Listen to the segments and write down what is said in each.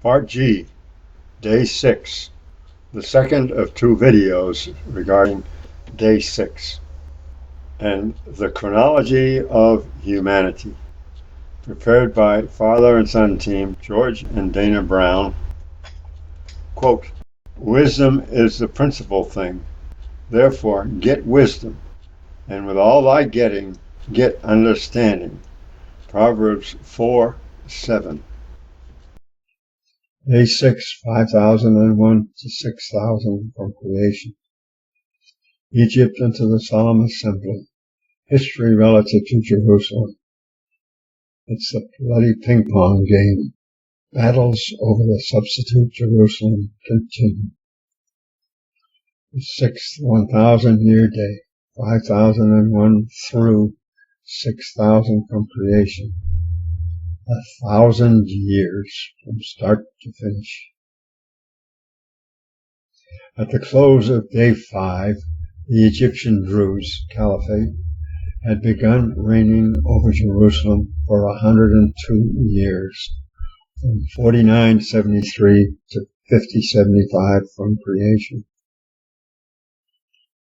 Part G, Day 6, the second of two videos regarding Day 6, and the Chronology of Humanity, prepared by father and son team George and Dana Brown. Quote, "Wisdom is the principal thing. Therefore, get wisdom, and with all thy getting, get understanding." Proverbs 4:7. Day 6, 5001 to 6000 from creation. Egypt unto the solemn assembly. History relative to Jerusalem. It's a bloody ping-pong game. Battles over the substitute Jerusalem continue. The sixth 1,000-year day, 5001 through 6000 from creation. 1,000 years from start to finish. At the close of Day 5, the Egyptian Druze Caliphate had begun reigning over Jerusalem for 102 years, from 4973 to 5075 from creation.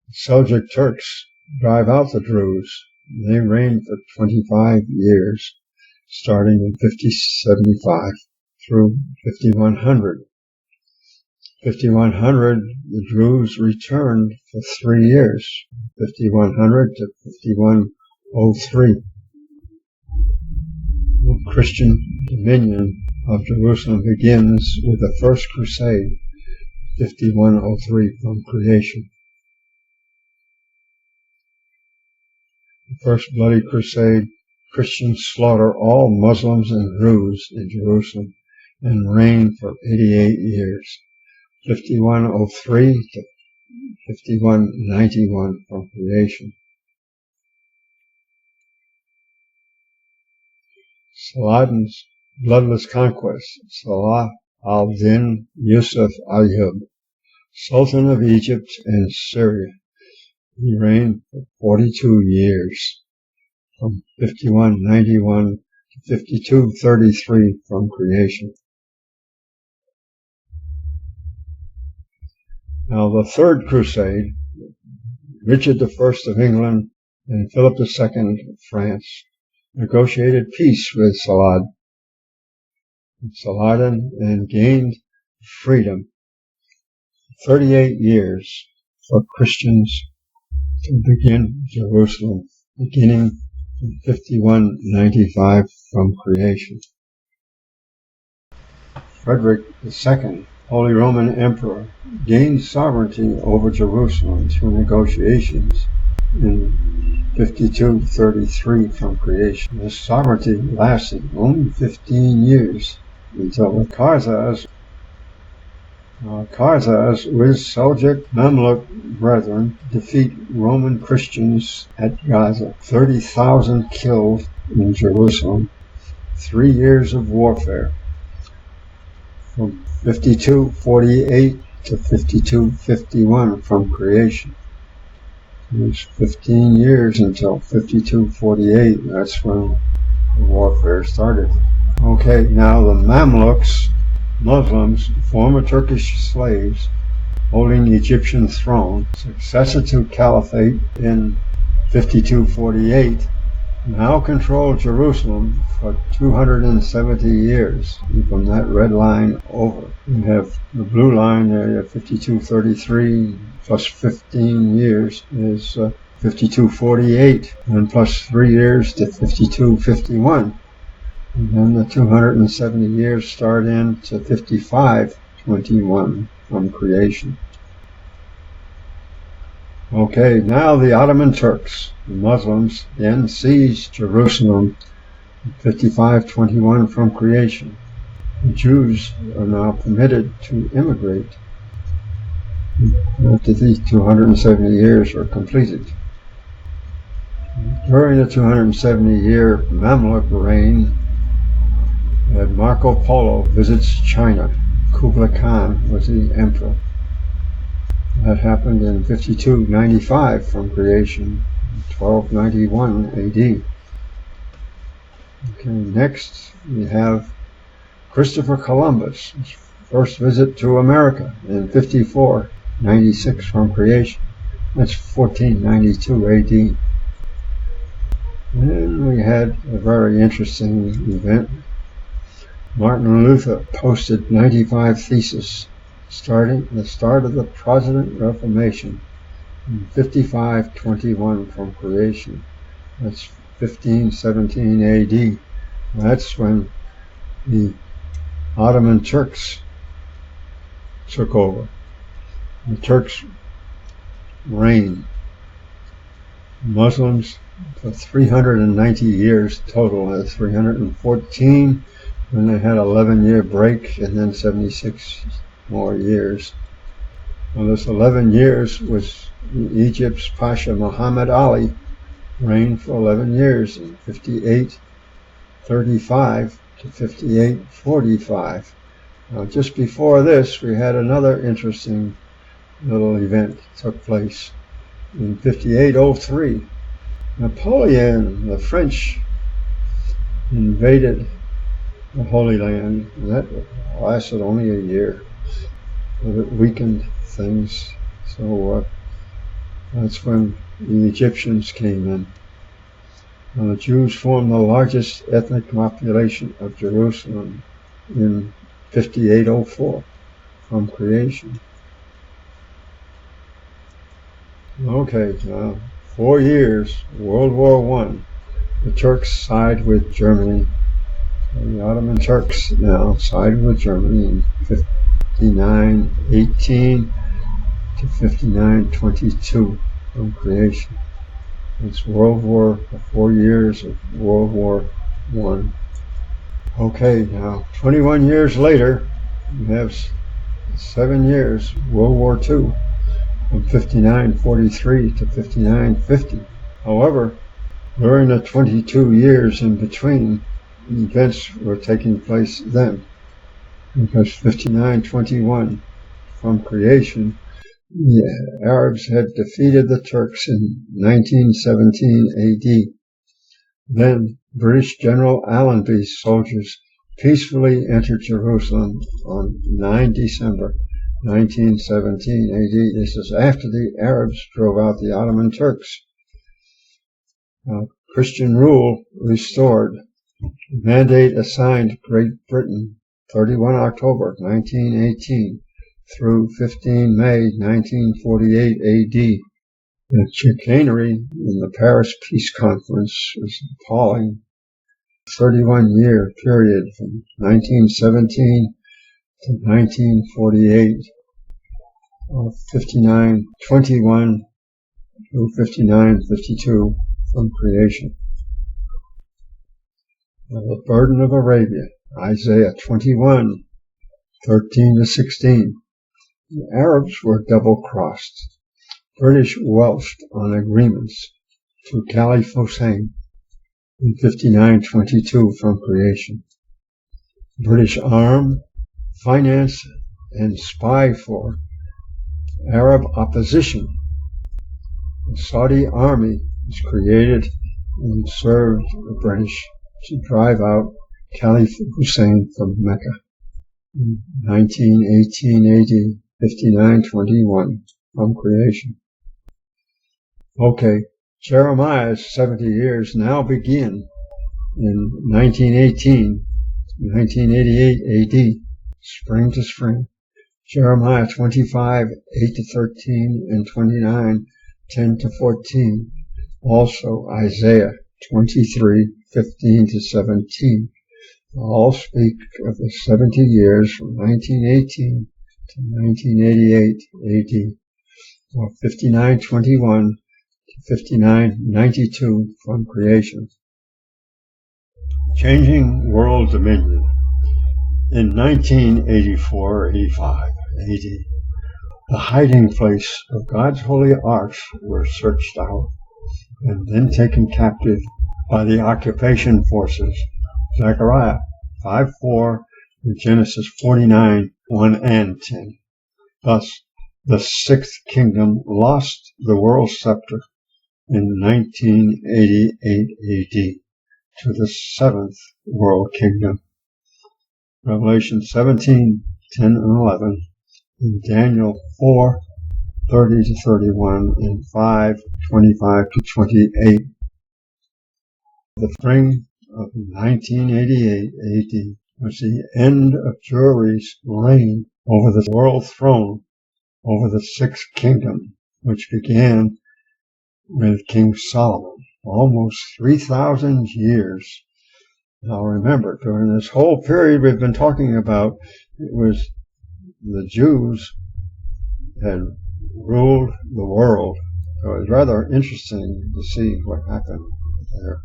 The Seljuk Turks drive out the Druze. They reigned for 25 years, starting in 5075 through 5100. 5100, the Druze returned for 3 years, 5100 to 5103. The Christian dominion of Jerusalem begins with the First Crusade, 5103 from creation. The First Bloody Crusade, Christians slaughter all Muslims and Druze in Jerusalem and reign for 88 years, 5103 to 5191 from creation. Saladin's bloodless conquest, Salah al-Din Yusuf Ayyub, Sultan of Egypt and Syria. He reigned for 42 years, from 5191 to 5233 from creation. Now the Third Crusade, Richard I of England and Philip II of France negotiated peace with Saladin and gained freedom. 38 years for Christians to begin Jerusalem, beginning in 5195 from creation. Frederick II, Holy Roman Emperor, gained sovereignty over Jerusalem through negotiations in 5233 from creation. This sovereignty lasted only 15 years until the Khazars with Seljuk Mamluk brethren defeat Roman Christians at Gaza. 30,000 killed in Jerusalem. 3 years of warfare from 5248 to 5251 from creation. It was 15 years until 5248. That's when the warfare started. Okay, now the Mamluks, Muslims, former Turkish slaves holding the Egyptian throne, successor to Caliphate in 5248, now control Jerusalem for 270 years. And from that red line over, we have the blue line there at 5233 plus 15 years is 5248, and plus 3 years to 5251. And then the 270 years start into 5521 from creation. Okay, now the Ottoman Turks, the Muslims, then seized Jerusalem in 5521 from creation. The Jews are now permitted to immigrate after these 270 years are completed. During the 270-year Mamluk reign, Marco Polo visits China. Kublai Khan was the emperor. That happened in 5295 from creation, 1291 AD. Okay, next we have Christopher Columbus, his first visit to America in 5496 from creation. That's 1492 AD. And we had a very interesting event. Martin Luther posted 95 theses, starting the start of the Protestant Reformation in 5521 from creation. That's 1517 AD. That's when the Ottoman Turks took over. The Turks reigned. Muslims for 390 years total. 314 when they had an 11-year break, and then 76 more years. Well, this 11 years was Egypt's Pasha Muhammad Ali reigned for 11 years, in 5835 to 5845. Now, just before this, we had another interesting little event took place. In 5803, Napoleon, the French, invaded the Holy Land. That lasted only a year, but it weakened things. So that's when the Egyptians came in. Now, the Jews formed the largest ethnic population of Jerusalem in 5804 from creation. Okay, 4 years, World War I. The Turks side with Germany. The Ottoman Turks now side with Germany in 5918 to 5922 from creation. It's 4 years of World War I. Okay, now 21 years later, we have 7 years, World War II, from 5943 to 5950. However, during the 22 years in between, events were taking place then, because 5921 from creation, the Arabs had defeated the Turks in 1917 AD. Then British General Allenby's soldiers peacefully entered Jerusalem on 9 December 1917 AD. This is after the Arabs drove out the Ottoman Turks. Christian rule restored. Mandate assigned Great Britain 31 October 1918 through 15 May 1948 AD. The chicanery in the Paris Peace Conference was appalling. 31-year period from 1917 to 1948, 5921 through 5952 from creation. The burden of Arabia, Isaiah 21, 13 to 16. The Arabs were double-crossed. British welched on agreements to Caliph Hussein in 5922 from creation. British arm, finance, and spy for Arab opposition. The Saudi army was created and served the British to drive out Caliph Hussein from Mecca in 1918 AD, 5921 from creation. Okay, Jeremiah's 70 years now begin in 1918 to 1988 AD, spring to spring. Jeremiah 25, 8 to 13, and 29, 10 to 14. Also Isaiah 23, 15 to 17. All speak of the 70 years from 1918 to 1988 AD, or 5921 to 5992 from creation. Changing world dominion. In 1984-85 AD, the hiding place of God's holy arks were searched out and then taken captive by the occupation forces. Zechariah 5:4 and Genesis 49, 1 and 10. Thus, the Sixth Kingdom lost the world scepter in 1988 AD to the Seventh World Kingdom. Revelation 17, 10 and 11, and Daniel 4, 30 to 31, and 5, 25 to 28. The spring of 1988 AD was the end of Jewry's reign over the world throne over the Sixth Kingdom, which began with King Solomon, almost 3,000 years. Now remember, during this whole period we've been talking about, it was the Jews had ruled the world. So it's rather interesting to see what happened there.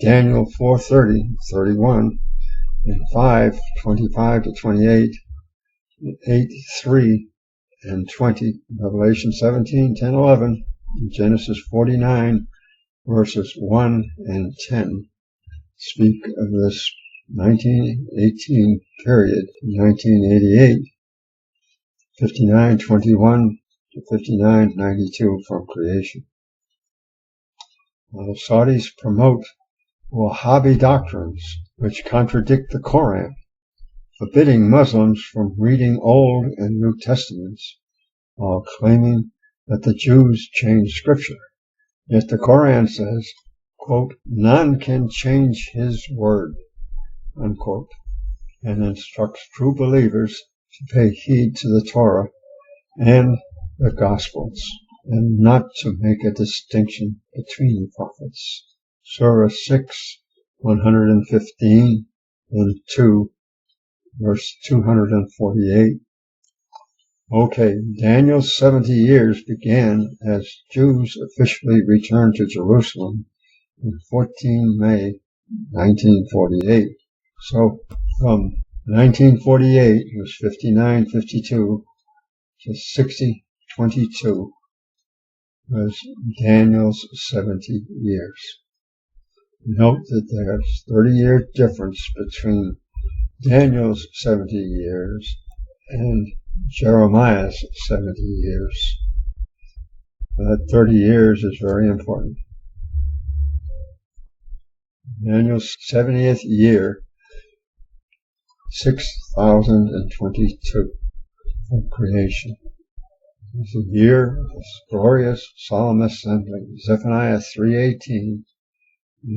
Daniel 4:30, 31, and 5, 25 to 28, 8, 3, and 20, Revelation 17, 10, 11, and Genesis 49, verses 1 and 10, speak of this 1918 period, 1988, 59:21 to 59:92 from creation. Now, the Saudis promote Wahhabi doctrines which contradict the Koran, forbidding Muslims from reading Old and New Testaments, while claiming that the Jews changed Scripture. Yet the Koran says, quote, "None can change his word," unquote, and instructs true believers to pay heed to the Torah and the Gospels, and not to make a distinction between prophets. Surah 6, 115 and 2, verse 248. Okay, Daniel's 70 years began as Jews officially returned to Jerusalem on 14 May 1948. So from 1948 was 59:52 to 60:22 was Daniel's 70 years. Note that there's 30-year difference between Daniel's 70 years and Jeremiah's 70 years. That 30 years is very important. Daniel's 70th year, 6022 from creation. It's the year of this glorious solemn assembly. Zephaniah 3:18,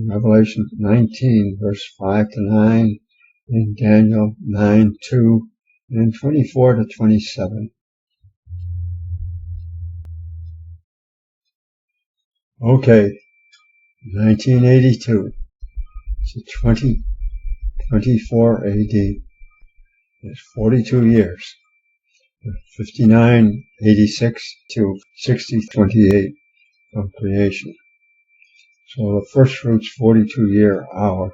Revelation 19, verse 5 to 9, and Daniel 9:2, and 24 to 27. Okay, 1982 to 2024 AD. It's 42 years. 59:86 to 60:28 from creation. So the first fruits 42-year hour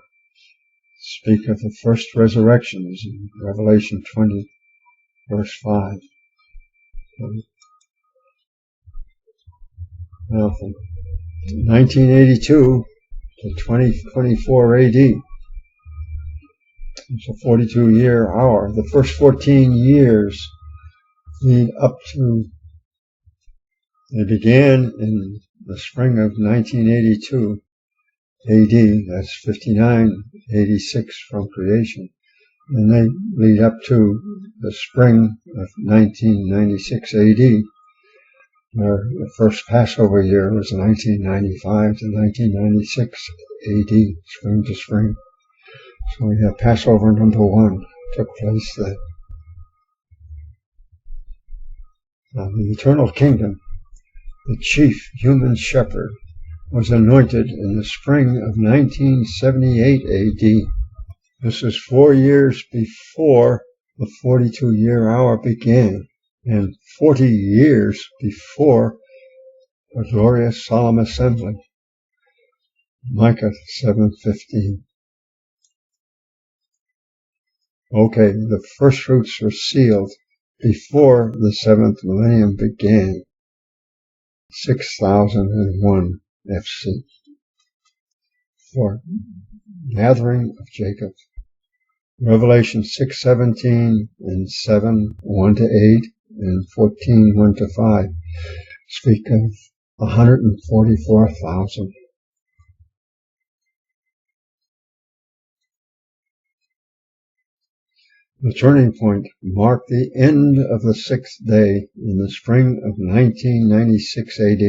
speak of the first resurrections in Revelation 20, verse 5. Now from 1982 to 2024 AD, it's a 42-year hour. The first 14 years lead up to, they began in the spring of 1982 AD, that's 59:86 from creation, and they lead up to the spring of 1996 AD, where the first Passover year was 1995 to 1996 AD, spring to spring. So we have Passover number 1 took place then. Now, the eternal kingdom, the chief human shepherd, was anointed in the spring of 1978 AD. This is 4 years before the 42-year hour began, and 40 years before the glorious solemn assembly. Micah 7:15. Okay, the first fruits were sealed before the 7th millennium began, 6001 FC. For gathering of Jacob, Revelation 6:17 and 7, 1 to 8, and 14, 1 to 5 speak of 144,000. The turning point marked the end of the sixth day in the spring of 1996 AD,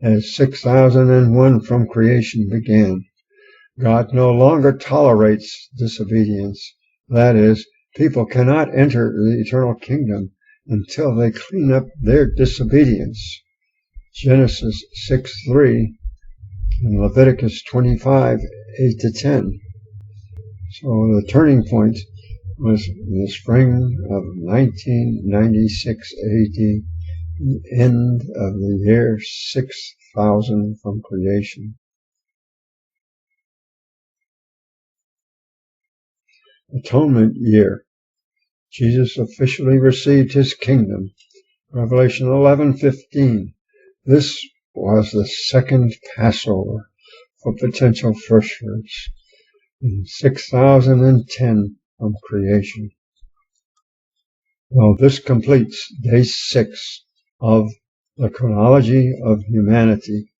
as 6001 from creation began. God no longer tolerates disobedience. That is, people cannot enter the eternal kingdom until they clean up their disobedience. Genesis 6:3 and Leviticus 25:8-10. So the turning point was in the spring of 1996 AD, the end of the year 6000 from creation. Atonement year. Jesus officially received his kingdom. Revelation 11:15. This was the second Passover for potential first fruits in 6010 from creation. Well, this completes day 6 of the chronology of humanity.